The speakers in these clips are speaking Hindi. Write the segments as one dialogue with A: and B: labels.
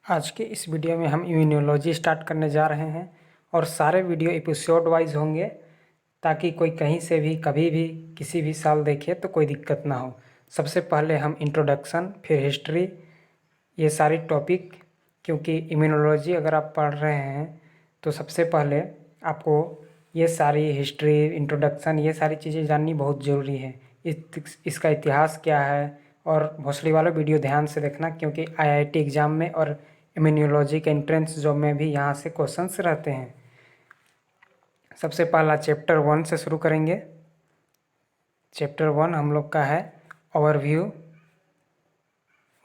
A: आज के इस वीडियो में हम इम्यूनोलॉजी स्टार्ट करने जा रहे हैं और सारे वीडियो एपिसोड वाइज होंगे ताकि कोई कहीं से भी कभी भी किसी भी साल देखे तो कोई दिक्कत ना हो। सबसे पहले हम इंट्रोडक्शन, फिर हिस्ट्री, ये सारी टॉपिक, क्योंकि इम्यूनोलॉजी अगर आप पढ़ रहे हैं तो सबसे पहले आपको ये सारी हिस्ट्री, इंट्रोडक्शन, ये सारी चीज़ें जाननी बहुत ज़रूरी है। इसका इतिहास क्या है, और भोसड़ी वाला वीडियो ध्यान से देखना क्योंकि आईआईटी एग्ज़ाम में और इम्यूनोलॉजी के एंट्रेंस जॉब में भी यहाँ से क्वेश्चंस रहते हैं। सबसे पहला चैप्टर 1 से शुरू करेंगे। चैप्टर 1 हम लोग का है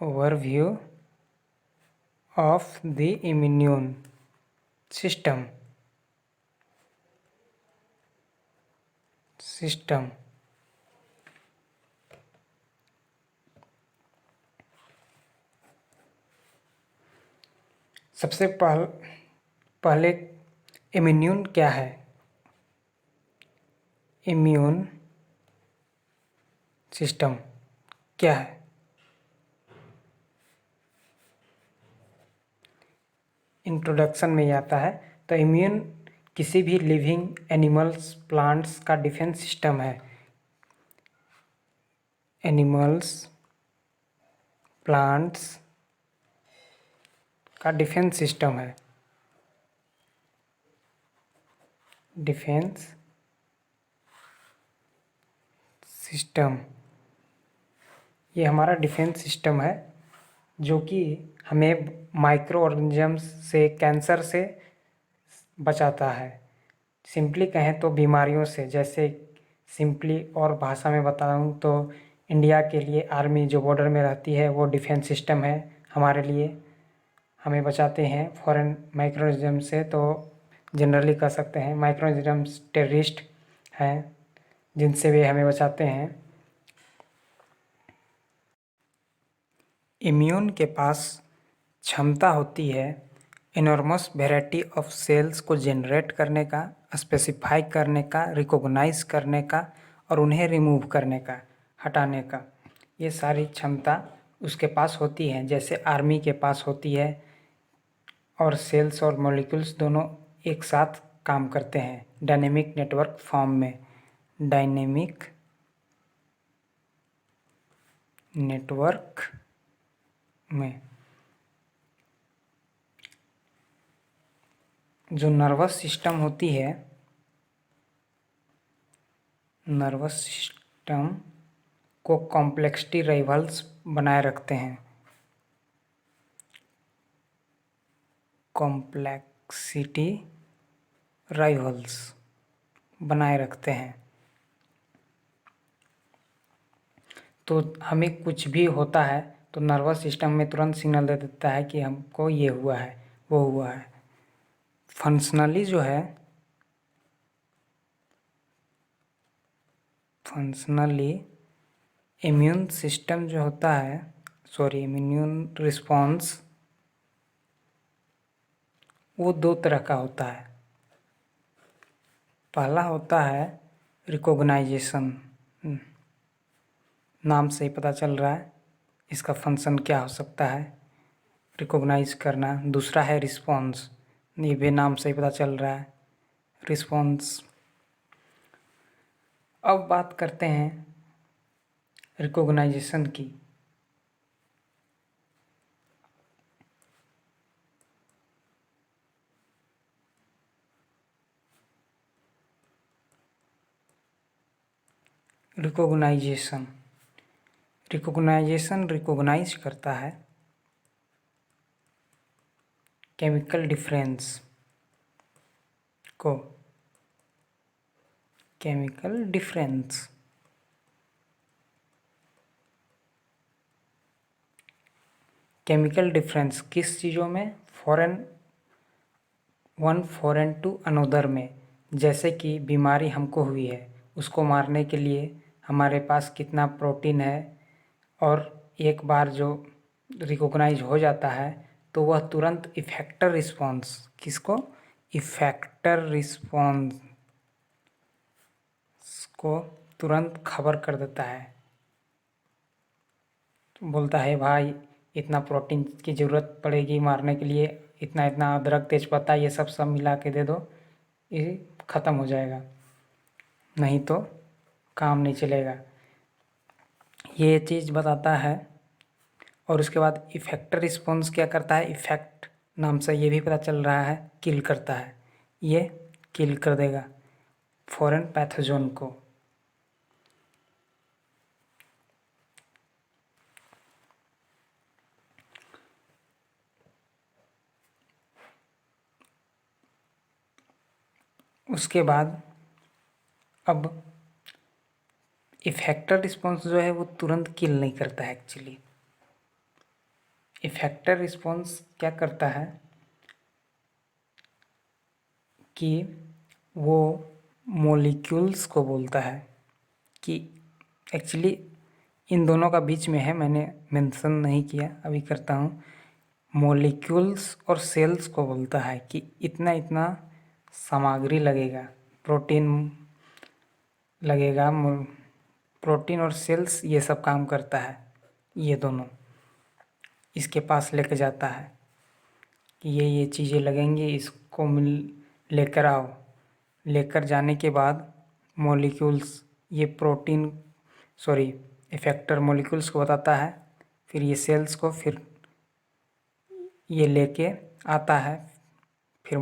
A: overview of the immune system. सबसे पहले इम्यून क्या है? इम्यून सिस्टम क्या है? इंट्रोडक्शन में ही आता है। तो इम्यून किसी भी लिविंग एनिमल्स, प्लांट्स का डिफेंस सिस्टम है। एनिमल्स, प्लांट्स का डिफेंस सिस्टम है। डिफेंस सिस्टम, ये हमारा डिफेंस सिस्टम है जो कि हमें माइक्रो ऑर्गेनिजम्स से, कैंसर से बचाता है। सिंपली कहें तो बीमारियों से, जैसे सिंपली और भाषा में बताऊं तो इंडिया के लिए आर्मी जो बॉर्डर में रहती है वो डिफेंस सिस्टम है हमारे लिए, हमें बचाते हैं फॉरेन माइक्रोनिज्म से। तो जनरली कह सकते हैं माइक्रोनिज्म्स टेररिस्ट हैं जिनसे वे हमें बचाते हैं। इम्यून के पास क्षमता होती है इनॉर्मस वैरायटी ऑफ सेल्स को जनरेट करने का, स्पेसिफाई करने का, रिकॉग्नाइज करने का और उन्हें रिमूव करने का, हटाने का। ये सारी क्षमता उसके पास होती है, जैसे आर्मी के पास होती है। और सेल्स और मॉलिक्यूल्स दोनों एक साथ काम करते हैं डायनेमिक नेटवर्क फॉर्म में। डायनेमिक नेटवर्क में जो नर्वस सिस्टम होती है, नर्वस सिस्टम को कॉम्प्लेक्सिटी राइवल्स बनाए रखते हैं। कॉम्प्लेक्सिटी राइवल्स बनाए रखते हैं। तो हमें कुछ भी होता है तो नर्वस सिस्टम में तुरंत सिग्नल दे देता है कि हमको ये हुआ है, वो हुआ है। फंक्शनली जो है, फंक्शनली इम्यून सिस्टम जो होता है, इम्यून रिस्पॉन्स, वो दो तरह का होता है। पहला होता है रिकॉग्नाइजेशन, नाम से ही पता चल रहा है इसका फंक्शन क्या हो सकता है, रिकॉग्नाइज करना। दूसरा है रिस्पॉन्स, ये भी नाम से ही पता चल रहा है, रिस्पॉन्स। अब बात करते हैं रिकॉग्नाइजेशन की। रिकॉग्नाइजेशन रिकॉग्नाइज करता है केमिकल डिफरेंस को। केमिकल डिफरेंस किस चीज़ों में? वन फॉरेन टू अनोदर में। जैसे कि बीमारी हमको हुई है, उसको मारने के लिए हमारे पास कितना प्रोटीन है, और एक बार जो रिकॉग्नाइज हो जाता है तो वह तुरंत इफेक्टर रिस्पॉन्स, किसको? इफेक्टर रिस्पॉन्स को तुरंत खबर कर देता है। तो बोलता है भाई इतना प्रोटीन की ज़रूरत पड़ेगी मारने के लिए, इतना इतना अदरक तेज़पत्ता ये सब सब मिला के दे दो, ये ख़त्म हो जाएगा, नहीं तो काम नहीं चलेगा। ये चीज़ बताता है। और उसके बाद इफेक्टर रिस्पॉन्स क्या करता है, इफेक्ट नाम से ये भी पता चल रहा है किल करता है, ये किल कर देगा फॉरेन पैथोजन को। उसके बाद अब इफेक्टर रिस्पॉन्स जो है वो तुरंत किल नहीं करता है एक्चुअली। इफेक्टर रिस्पॉन्स क्या करता है कि वो मॉलिक्यूल्स को बोलता है कि एक्चुअली इन दोनों का बीच में है, मैंने मेंशन नहीं किया, अभी करता हूँ। मॉलिक्यूल्स और सेल्स को बोलता है कि इतना इतना सामग्री लगेगा, प्रोटीन लगेगा, प्रोटीन और सेल्स ये सब काम करता है, ये दोनों इसके पास लेके जाता है कि ये चीज़ें लगेंगी, इसको लेकर आओ। लेकर जाने के बाद मॉलिक्यूल्स ये इफेक्टर मॉलिक्यूल्स को बताता है, फिर ये सेल्स को, फिर ये लेके आता है, फिर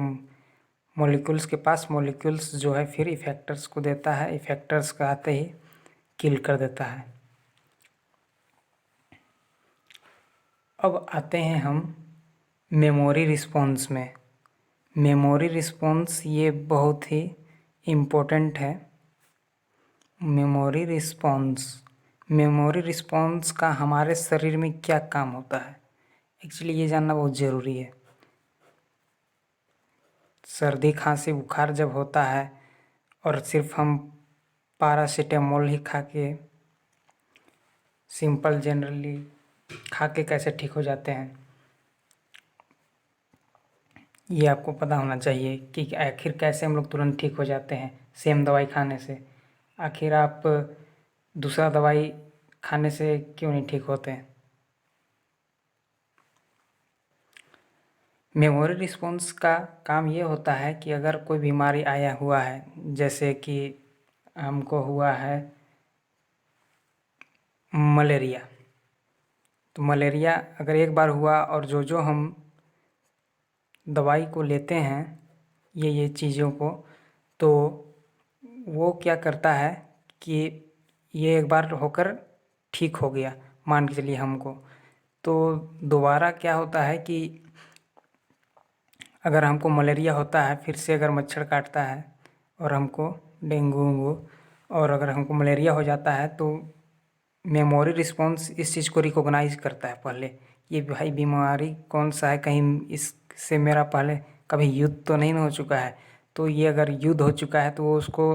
A: मॉलिक्यूल्स के पास, मॉलिक्यूल्स जो है फिर इफेक्टर्स को देता है, इफेक्टर्स का आते ही किल कर देता है। अब आते हैं हम मेमोरी रिस्पॉन्स में। मेमोरी रिस्पॉन्स ये बहुत ही इम्पोर्टेंट है। मेमोरी रिस्पॉन्स का हमारे शरीर में क्या काम होता है, एक्चुअली ये जानना बहुत ज़रूरी है। सर्दी खांसी बुखार जब होता है और सिर्फ हम पैरासीटामोल ही खा के, सिंपल जनरली खा के कैसे ठीक हो जाते हैं, ये आपको पता होना चाहिए कि आखिर कैसे हम लोग तुरंत ठीक हो जाते हैं सेम दवाई खाने से। आखिर आप दूसरा दवाई खाने से क्यों नहीं ठीक होते हैं। मेमोरी रिस्पॉन्स का काम ये होता है कि अगर कोई बीमारी आया हुआ है, जैसे कि हमको हुआ है मलेरिया, तो मलेरिया अगर एक बार हुआ और जो हम दवाई को लेते हैं ये चीज़ों को, तो वो क्या करता है कि ये एक बार होकर ठीक हो गया, मान के चलिए हमको, तो दोबारा क्या होता है कि अगर हमको मलेरिया होता है, फिर से अगर मच्छर काटता है और हमको डेंगू वेंगू, और अगर हमको मलेरिया हो जाता है, तो मेमोरी रिस्पॉन्स इस चीज़ को रिकॉग्नाइज करता है पहले, ये भाई बीमारी कौन सा है, कहीं इससे मेरा पहले कभी युद्ध तो नहीं हो चुका है। तो ये अगर युद्ध हो चुका है तो वो उसको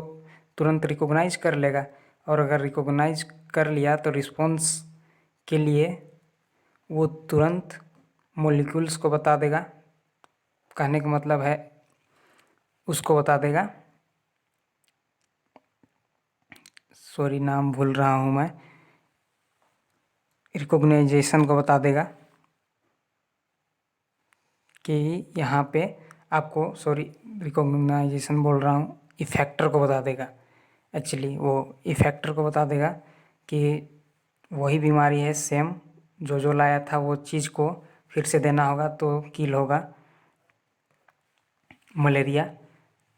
A: तुरंत रिकॉग्नाइज कर लेगा, और अगर रिकॉग्नाइज कर लिया तो रिस्पॉन्स के लिए वो तुरंत मॉलिक्यूल्स को बता देगा। कहने का मतलब है उसको बता देगा, सॉरी नाम भूल रहा हूँ मैं, रिकॉग्नाइजेशन को बता देगा कि यहाँ पे आपको, सॉरी रिकॉग्नाइजेशन बोल रहा हूँ, इफेक्टर को बता देगा। एक्चुअली वो इफेक्टर को बता देगा कि वही बीमारी है सेम, जो लाया था वो चीज़ को फिर से देना होगा तो किल होगा मलेरिया।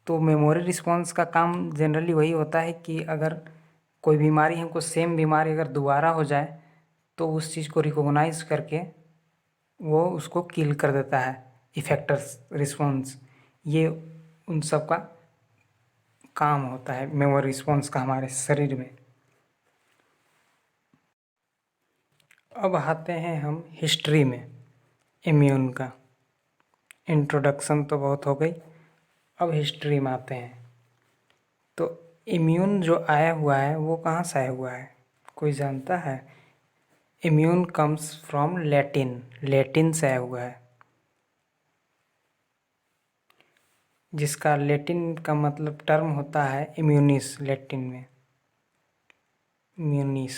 A: तो मेमोरी रिस्पॉन्स का काम जनरली वही होता है कि अगर कोई बीमारी हमको सेम बीमारी अगर दोबारा हो जाए तो उस चीज़ को रिकॉग्नाइज करके वो उसको किल कर देता है। इफेक्टर्स रिस्पॉन्स ये उन सब का काम होता है मेमोरी रिस्पॉन्स का हमारे शरीर में। अब आते हैं हम हिस्ट्री में इम्यून का। इंट्रोडक्शन तो बहुत हो गई, अब हिस्ट्री में आते हैं। तो इम्यून जो आया हुआ है वो कहाँ से आया हुआ है, कोई जानता है। Immune comes from Latin, Latin से आया हुआ है, जिसका लैटिन का मतलब टर्म होता है इम्यूनिस, लैटिन में इम्यूनिस।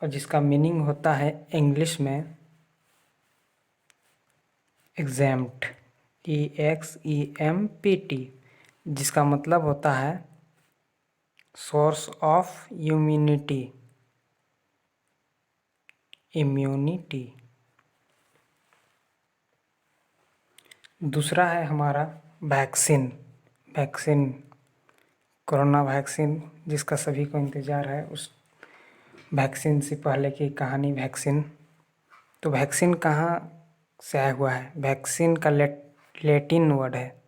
A: और जिसका मीनिंग होता है इंग्लिश में एग्जैम्प्ट, EXEMPT, जिसका मतलब होता है सोर्स ऑफ इम्यूनिटी। दूसरा है हमारा वैक्सीन। कोरोना वैक्सीन जिसका सभी को इंतज़ार है, उस वैक्सीन से पहले की कहानी वैक्सीन। तो वैक्सीन कहाँ से आया हुआ है? वैक्सीन का लैटिन वर्ड है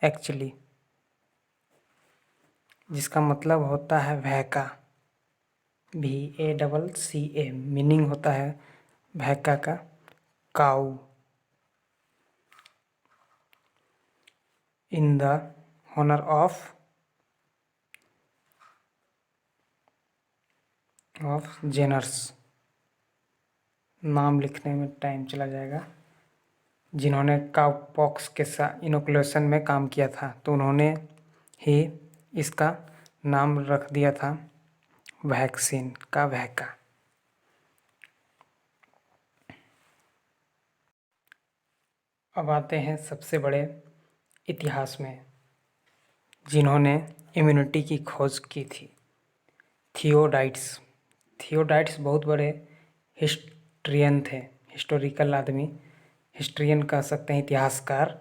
A: एक्चुअली, जिसका मतलब होता है वैका, VACCA। मीनिंग होता है वैका का cow. In the honour of Jenner's, नाम लिखने में टाइम चला जाएगा, जिन्होंने काउपॉक्स के साथ इनोकुलेशन में काम किया था, तो उन्होंने ही इसका नाम रख दिया था वैक्सीन का वैका। अब आते हैं सबसे बड़े इतिहास में, जिन्होंने इम्यूनिटी की खोज की थी, थियोडाइट्स बहुत बड़े हिस्ट्रियन थे, हिस्टोरिकल आदमी, हिस्ट्रियन कह सकते हैं, इतिहासकार।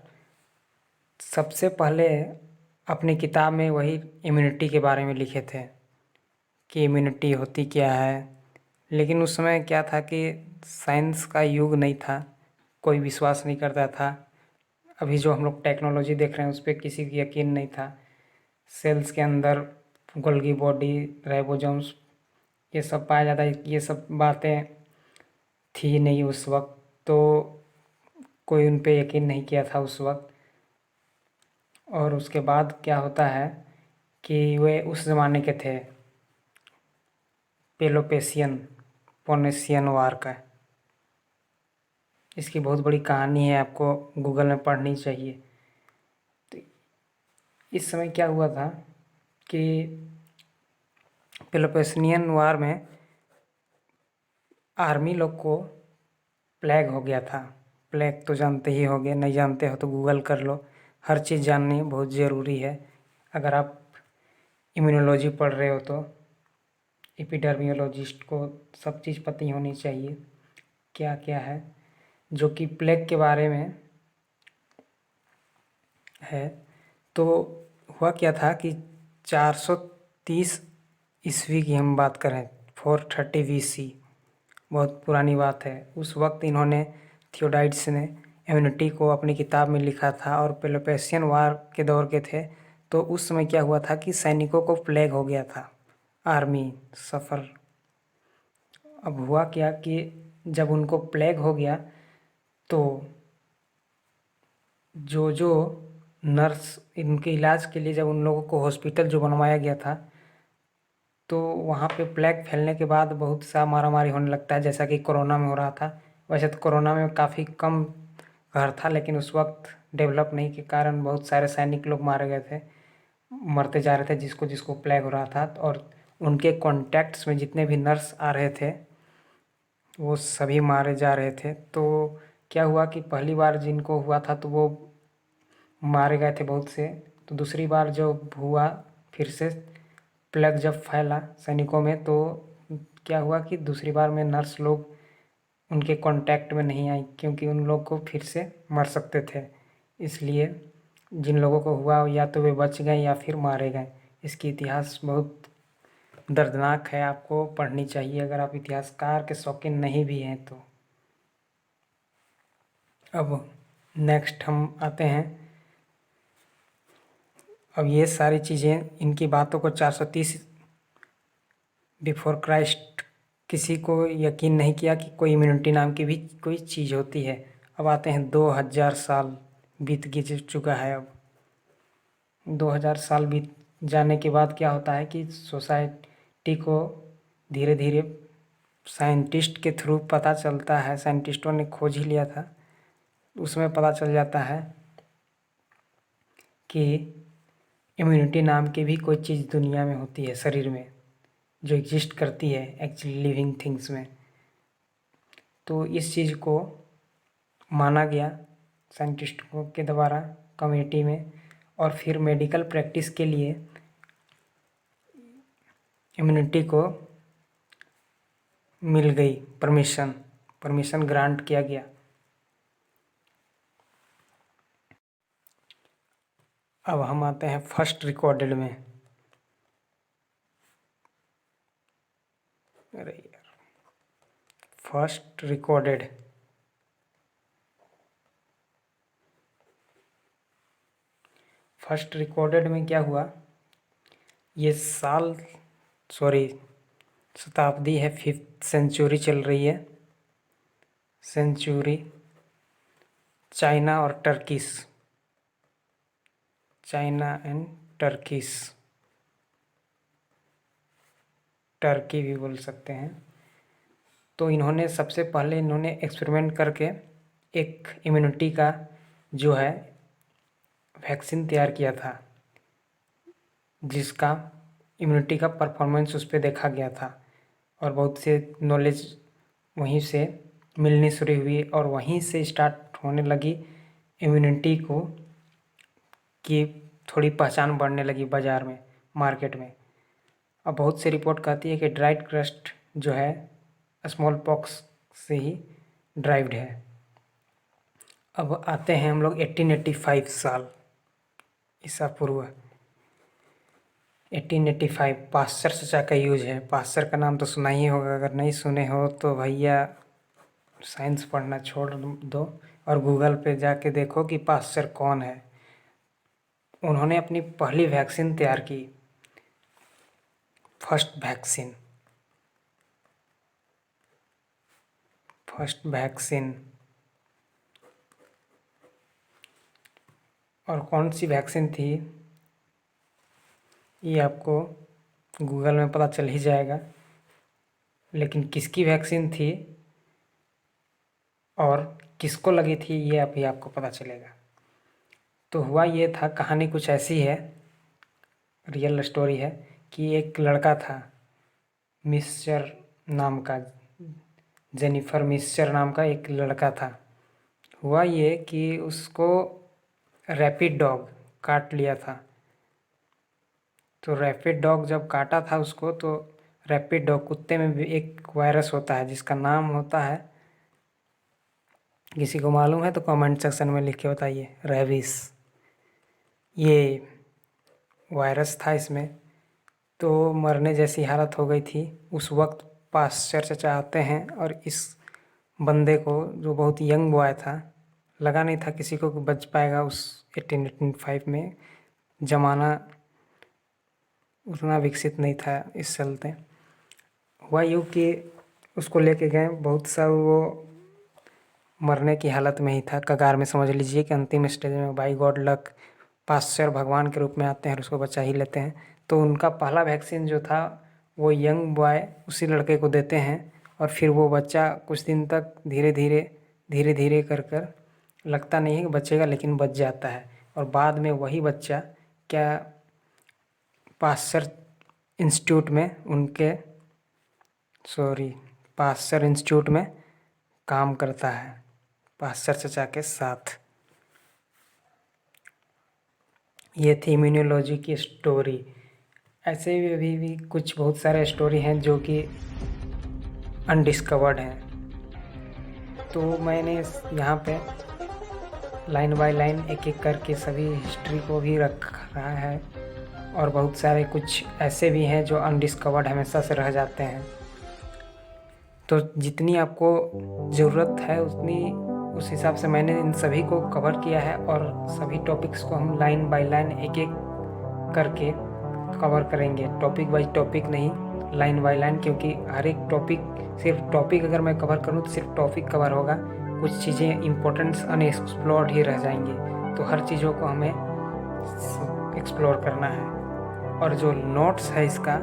A: सबसे पहले अपनी किताब में वही इम्यूनिटी के बारे में लिखे थे कि इम्यूनिटी होती क्या है। लेकिन उस समय क्या था कि साइंस का युग नहीं था, कोई विश्वास नहीं करता था। अभी जो हम लोग टेक्नोलॉजी देख रहे हैं उस पर किसी की यकीन नहीं था। सेल्स के अंदर गोल्गी बॉडी, राइबोसोम्स, ये सब पाया जाता है, ये सब बातें थी नहीं उस वक्त, तो कोई उन पे यकीन नहीं किया था उस वक्त। और उसके बाद क्या होता है कि वे उस ज़माने के थे, पोनेशियन वार का। इसकी बहुत बड़ी कहानी है, आपको गूगल में पढ़नी चाहिए। तो इस समय क्या हुआ था कि पेलोपोनेशियन वार में आर्मी लोग को प्लेग हो गया था। प्लेग तो जानते ही होंगे, नहीं जानते हो तो गूगल कर लो, हर चीज़ जाननी बहुत ज़रूरी है। अगर आप इम्यूनोलॉजी पढ़ रहे हो तो एपिडर्मियोलॉजिस्ट को सब चीज़ पता होनी चाहिए क्या क्या है, जो कि प्लेग के बारे में है। तो हुआ क्या था कि 430 ईस्वी की हम बात करें, 430 BC, बहुत पुरानी बात है। उस वक्त इन्होंने, थियोडाइट्स ने, इम्यूनिटी को अपनी किताब में लिखा था, और पेलोपोनेशियन वार के दौर के थे। तो उस समय क्या हुआ था कि सैनिकों को प्लेग हो गया था, आर्मी सफ़र। अब हुआ क्या कि जब उनको प्लेग हो गया तो जो नर्स इनके इलाज के लिए, जब उन लोगों को हॉस्पिटल जो बनवाया गया था, तो वहाँ पे प्लेग फैलने के बाद बहुत सा मारामारी होने लगता है, जैसा कि कोरोना में हो रहा था। वैसे तो कोरोना में काफ़ी कम घर था, लेकिन उस वक्त डेवलप नहीं के कारण बहुत सारे सैनिक लोग मारे गए थे, मरते जा रहे थे जिसको जिसको प्लेग हो रहा था। और उनके कॉन्टैक्ट्स में जितने भी नर्स आ रहे थे वो सभी मारे जा रहे थे। तो क्या हुआ कि पहली बार जिनको हुआ था तो वो मारे गए थे बहुत से। तो दूसरी बार जब हुआ फिर से प्लेग जब फैला सैनिकों में, तो क्या हुआ कि दूसरी बार में नर्स लोग उनके कांटेक्ट में नहीं आई, क्योंकि उन लोग को फिर से मर सकते थे। इसलिए जिन लोगों को हुआ या तो वे बच गए या फिर मारे गए। इसकी इतिहास बहुत दर्दनाक है, आपको पढ़नी चाहिए अगर आप इतिहासकार के शौकीन नहीं भी हैं तो। अब नेक्स्ट हम आते हैं, अब ये सारी चीज़ें, इनकी बातों को 430 बिफोर क्राइस्ट किसी को यकीन नहीं किया कि कोई इम्यूनिटी नाम की भी कोई चीज़ होती है। अब आते हैं 2000 साल बीत चुका है। अब 2000 साल बीत जाने के बाद क्या होता है कि सोसाइटी को धीरे धीरे साइंटिस्ट के थ्रू पता चलता है, साइंटिस्टों ने खोज ही लिया था, उसमें पता चल जाता है कि इम्यूनिटी नाम की भी कोई चीज़ दुनिया में होती है, शरीर में। जो एग्जिस्ट करती है एक्चुअली लिविंग थिंग्स में। तो इस चीज़ को माना गया साइंटिस्टों के द्वारा कमेटी में, और फिर मेडिकल प्रैक्टिस के लिए इम्यूनिटी को मिल गई परमिशन ग्रांट किया गया। अब हम आते हैं फर्स्ट रिकॉर्डेड में। अरे यार, फर्स्ट रिकॉर्डेड में क्या हुआ, ये शताब्दी है, 5th सेंचुरी चल रही है, चाइना एंड टर्की भी बोल सकते हैं। तो इन्होंने सबसे पहले एक्सपेरिमेंट करके एक इम्यूनिटी का जो है वैक्सीन तैयार किया था, जिसका इम्यूनिटी का परफॉर्मेंस उस पर देखा गया था, और बहुत से नॉलेज वहीं से मिलनी शुरू हुई, और वहीं से स्टार्ट होने लगी इम्यूनिटी को कि थोड़ी पहचान बढ़ने लगी बाज़ार में, मार्केट में। अब बहुत सी रिपोर्ट कहती है कि ड्राइड क्रस्ट जो है स्मॉल पॉक्स से ही ड्राइव्ड है। अब आते हैं हम लोग 1885 साल ईसा पूर्व। 1885 पाश्चर चचा का यूज है। पाश्चर का नाम तो सुना ही होगा, अगर नहीं सुने हो तो भैया साइंस पढ़ना छोड़ दो और गूगल पे जाके देखो कि पाश्चर कौन है। उन्होंने अपनी पहली वैक्सीन तैयार की, फर्स्ट वैक्सीन। और कौन सी वैक्सीन थी ये आपको गूगल में पता चल ही जाएगा, लेकिन किसकी वैक्सीन थी और किसको लगी थी ये अभी आपको पता चलेगा। तो हुआ ये था, कहानी कुछ ऐसी है, रियल स्टोरी है, कि एक लड़का था मिस्चर नाम का, जेनिफर मिस्चर नाम का एक लड़का था। हुआ ये कि उसको रैपिड डॉग काट लिया था। तो रैपिड डॉग जब काटा था उसको, तो रैपिड डॉग कुत्ते में भी एक वायरस होता है जिसका नाम होता है, किसी को मालूम है तो कमेंट सेक्शन में लिख के बताइए, रेबीज। ये वायरस था इसमें, तो मरने जैसी हालत हो गई थी। उस वक्त पाश्चर चचा आते हैं और इस बंदे को, जो बहुत यंग बॉय था, लगा नहीं था किसी को बच पाएगा उस 1885 में, ज़माना उतना विकसित नहीं था इस चलते। हुआ यूँ कि उसको लेके गए, बहुत सा वो मरने की हालत में ही था, कगार में, समझ लीजिए कि अंतिम स्टेज में। बाई गॉड लक पाश्चर भगवान के रूप में आते हैं और उसको बचा ही लेते हैं। तो उनका पहला वैक्सीन जो था वो यंग बॉय उसी लड़के को देते हैं, और फिर वो बच्चा कुछ दिन तक धीरे धीरे कर लगता नहीं है कि बचेगा, लेकिन बच जाता है। और बाद में वही बच्चा क्या पाश्चर इंस्टीट्यूट में काम करता है, पाश्चर चचा के साथ। ये थी इम्यूनोलॉजी की स्टोरी। ऐसे भी अभी भी कुछ बहुत सारे स्टोरी हैं जो कि अनडिस्कवर्ड हैं। तो मैंने यहाँ पे लाइन बाय लाइन एक एक करके सभी हिस्ट्री को भी रख रहा है, और बहुत सारे कुछ ऐसे भी हैं जो अनडिस्कवर्ड हमेशा से रह जाते हैं। तो जितनी आपको ज़रूरत है उस हिसाब से मैंने इन सभी को कवर किया है, और सभी टॉपिक्स को हम लाइन बाय लाइन एक एक करके कवर करेंगे, टॉपिक बाय टॉपिक नहीं, लाइन बाय लाइन, क्योंकि हर एक सिर्फ टॉपिक अगर मैं कवर करूँ तो सिर्फ टॉपिक कवर होगा, कुछ चीज़ें इम्पोर्टेंट्स अनएक्सप्लोर्ड ही रह जाएंगी। तो हर चीज़ों को हमें एक्सप्लोर करना है। और जो नोट्स है इसका,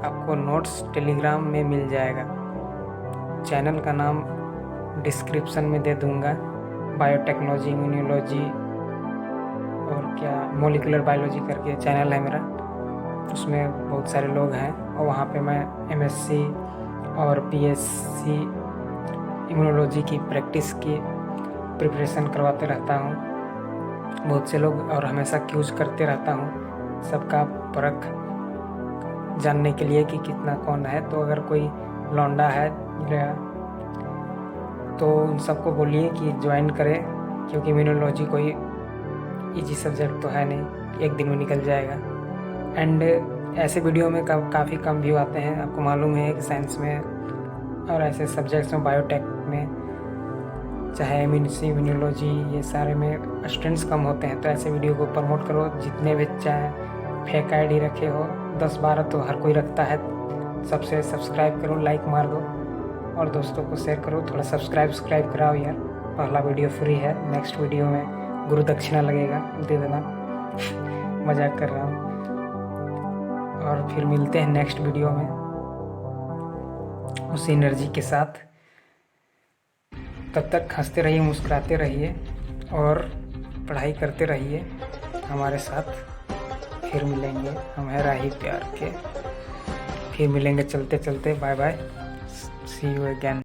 A: आपको नोट्स टेलीग्राम में मिल जाएगा। चैनल का नाम डिस्क्रिप्शन में दे दूँगा, बायोटेक्नोलॉजी, इम्यूनोलॉजी और क्या मॉलिक्यूलर बायोलॉजी करके चैनल है मेरा। उसमें बहुत सारे लोग हैं और वहाँ पे मैं MSc और PSc इम्यूनोलॉजी की प्रैक्टिस की प्रिपरेशन करवाते रहता हूँ बहुत से लोग, और हमेशा क्यूज करते रहता हूँ सबका परख जानने के लिए कि कितना कौन है। तो अगर कोई लौंडा है तो उन सबको बोलिए कि ज्वाइन करें, क्योंकि इम्यूनोलॉजी कोई इजी सब्जेक्ट तो है नहीं, एक दिन में निकल जाएगा। एंड ऐसे वीडियो में काफ़ी कम व्यू आते हैं, आपको मालूम है कि साइंस में और ऐसे सब्जेक्ट्स में, बायोटेक में, चाहे इम्यूनोलॉजी, ये सारे में स्टूडेंट्स कम होते हैं। तो ऐसे वीडियो को प्रमोट करो, जितने भी चाहे फेक आईडी रखे हो 10-12 तो हर कोई रखता है, सबसे सब्सक्राइब करो, लाइक मार दो और दोस्तों को शेयर करो। थोड़ा सब्सक्राइब कराओ यार, पहला वीडियो फ्री है, नेक्स्ट वीडियो में गुरु दक्षिणा लगेगा, दे देना। मजाक कर रहा हूँ। और फिर मिलते हैं नेक्स्ट वीडियो में उसी एनर्जी के साथ। तब तक हंसते रहिए, मुस्कुराते रहिए और पढ़ाई करते रहिए हमारे साथ। फिर मिलेंगे, हम हैं राही प्यार के। फिर मिलेंगे चलते चलते। Bye bye, see you again.